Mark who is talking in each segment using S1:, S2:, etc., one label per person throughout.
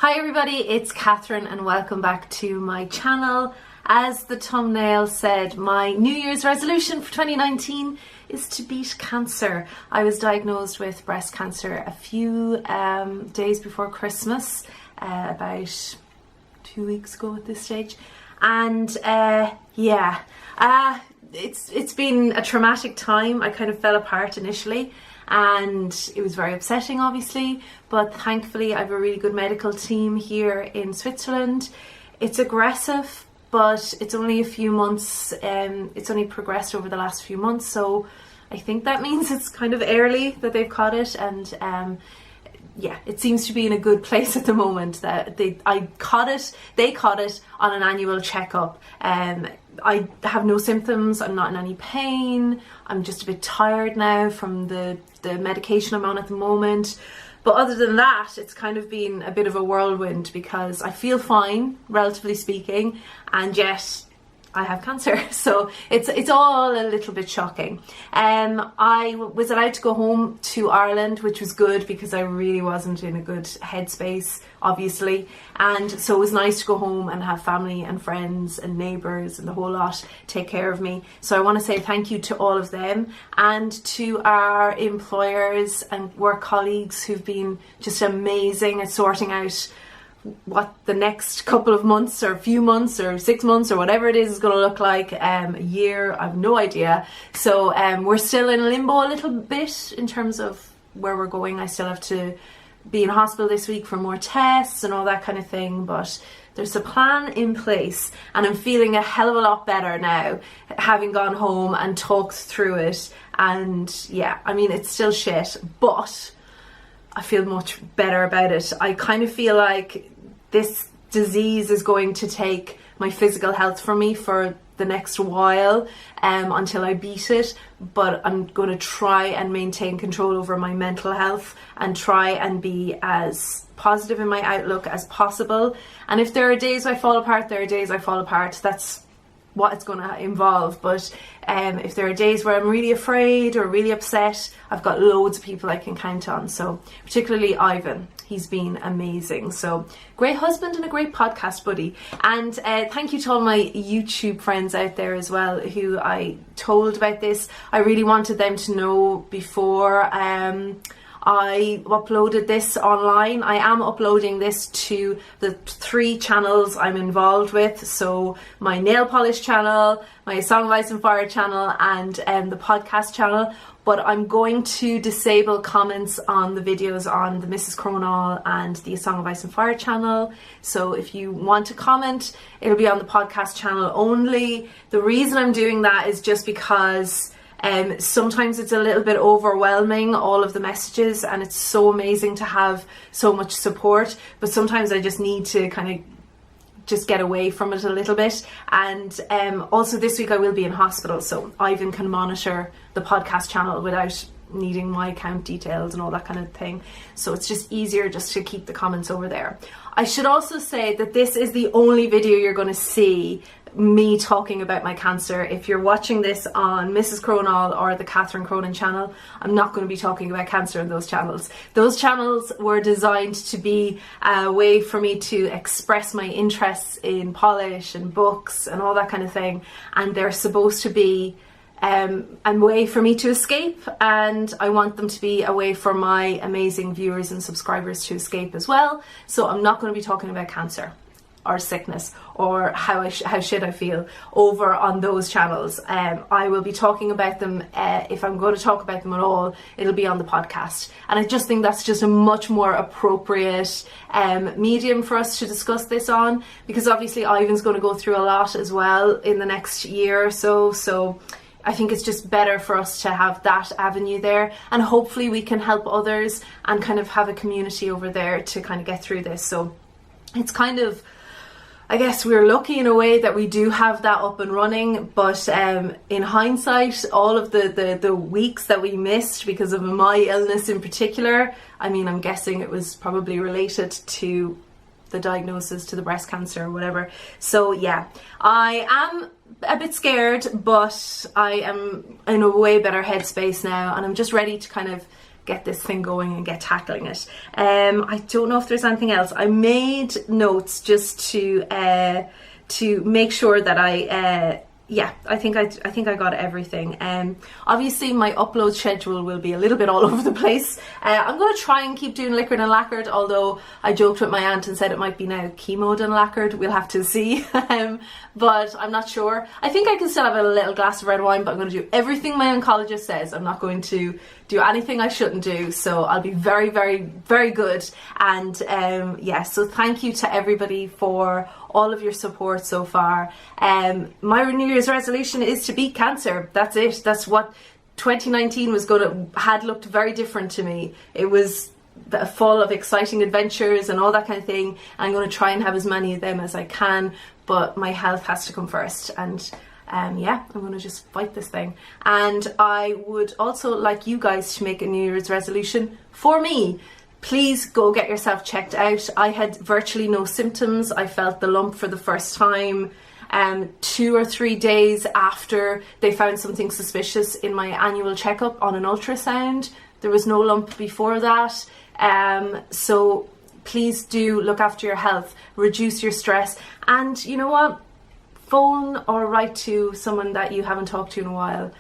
S1: Hi everybody, it's Catherine and welcome back to my channel. As the thumbnail said, my New Year's resolution for 2019 is to beat cancer. I was diagnosed with breast cancer a few days before Christmas, about 2 weeks ago at this stage, and it's been a traumatic time. I kind of fell apart initially and it was very upsetting obviously, but thankfully I have a really good medical team here in Switzerland. It's aggressive, but it's only a few months, it's only progressed over the last few months, so I think that means it's kind of early that they've caught it, and it seems to be in a good place at the moment. That they caught it on an annual checkup. I have no symptoms, I'm not in any pain, I'm just a bit tired now from the medication I'm on at the moment. But other than that, it's kind of been a bit of a whirlwind because I feel fine, relatively speaking, and yet I have cancer, so it's all a little bit shocking. I was allowed to go home to Ireland, which was good because I really wasn't in a good headspace, obviously, and so it was nice to go home and have family and friends and neighbours and the whole lot take care of me. So I want to say thank you to all of them and to our employers and work colleagues who've been just amazing at sorting out what the next couple of months or few months or 6 months or whatever it is going to look like. A year, I have no idea. So we're still in limbo a little bit in terms of where we're going. I still have to be in hospital this week for more tests and all that kind of thing, but there's a plan in place and I'm feeling a hell of a lot better now, having gone home and talked through it. And yeah, I mean, it's still shit, but I feel much better about it. I kind of feel like this disease is going to take my physical health from me for the next while, until I beat it, but I'm going to try and maintain control over my mental health and try and be as positive in my outlook as possible. And if there are days I fall apart, there are days I fall apart. That's what it's going to involve. But if there are days where I'm really afraid or really upset, I've got loads of people I can count on. So particularly Ivan, he's been amazing. So great husband and a great podcast buddy. And thank you to all my YouTube friends out there as well who I told about this. I really wanted them to know before I uploaded this online. I am uploading this to the 3 channels I'm involved with, so my nail polish channel, my Song of Ice and Fire channel, and the podcast channel. But I'm going to disable comments on the videos on the Mrs. Cronall and the Song of Ice and Fire channel. So if you want to comment, it'll be on the podcast channel only. The reason I'm doing that is just because sometimes it's a little bit overwhelming, all of the messages, and it's so amazing to have so much support, but sometimes I just need to kind of just get away from it a little bit. And also this week I will be in hospital, so Ivan can monitor the podcast channel without needing my account details and all that kind of thing, so it's just easier just to keep the comments over there. I should also say that this is the only video you're going to see me talking about my cancer. If you're watching this on Mrs. Cronall or the Catherine Cronin channel, I'm not going to be talking about cancer in those channels. Those channels were designed to be a way for me to express my interests in polish and books and all that kind of thing, and they're supposed to be a way for me to escape, and I want them to be a way for my amazing viewers and subscribers to escape as well. So I'm not going to be talking about cancer or sickness or how shit I feel over on those channels. I will be talking about them, if I'm going to talk about them at all, it'll be on the podcast. And I just think that's just a much more appropriate medium for us to discuss this on, because obviously Ivan's going to go through a lot as well in the next year or so. So I think it's just better for us to have that avenue there, and hopefully we can help others and kind of have a community over there to kind of get through this. So it's kind of, I guess we're lucky in a way that we do have that up and running, but in hindsight, all of the weeks that we missed because of my illness in particular, I mean, I'm guessing it was probably related to the diagnosis, to the breast cancer or whatever. So yeah, I am a bit scared, but I am in a way better headspace now, and I'm just ready to kind of get this thing going and get tackling it. I don't know if there's anything else. I made notes just to make sure that yeah, I think I got everything. Obviously my upload schedule will be a little bit all over the place. I'm going to try and keep doing liquored and lacquered, although I joked with my aunt and said it might be now chemoed and lacquered. We'll have to see. But I'm not sure. I think I can still have a little glass of red wine, but I'm going to do everything my oncologist says. I'm not going to do anything I shouldn't do, so I'll be very, very, very good. And yeah, so thank you to everybody for all of your support so far. My New Year's resolution is to beat cancer. That's it. That's what 2019 had looked very different to me. It was full of exciting adventures and all that kind of thing. I'm going to try and have as many of them as I can, but my health has to come first. And yeah, I'm going to just fight this thing. And I would also like you guys to make a New Year's resolution for me. Please go get yourself checked out. I had virtually no symptoms. I felt the lump for the first time 2 or 3 days after they found something suspicious in my annual checkup on an ultrasound. There was no lump before that. So please do look after your health, reduce your stress, and you know what? Phone or write to someone that you haven't talked to in a while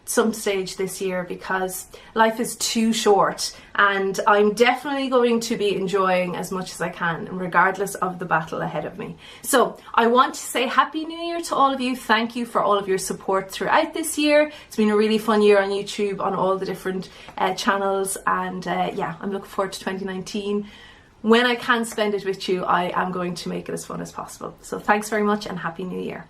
S1: some stage this year, because life is too short, and I'm definitely going to be enjoying as much as I can regardless of the battle ahead of me. So I want to say Happy New Year to all of you. Thank you for all of your support throughout this year. It's been a really fun year on YouTube on all the different channels, and yeah, I'm looking forward to 2019. When I can spend it with you, I am going to make it as fun as possible. So thanks very much and Happy New Year.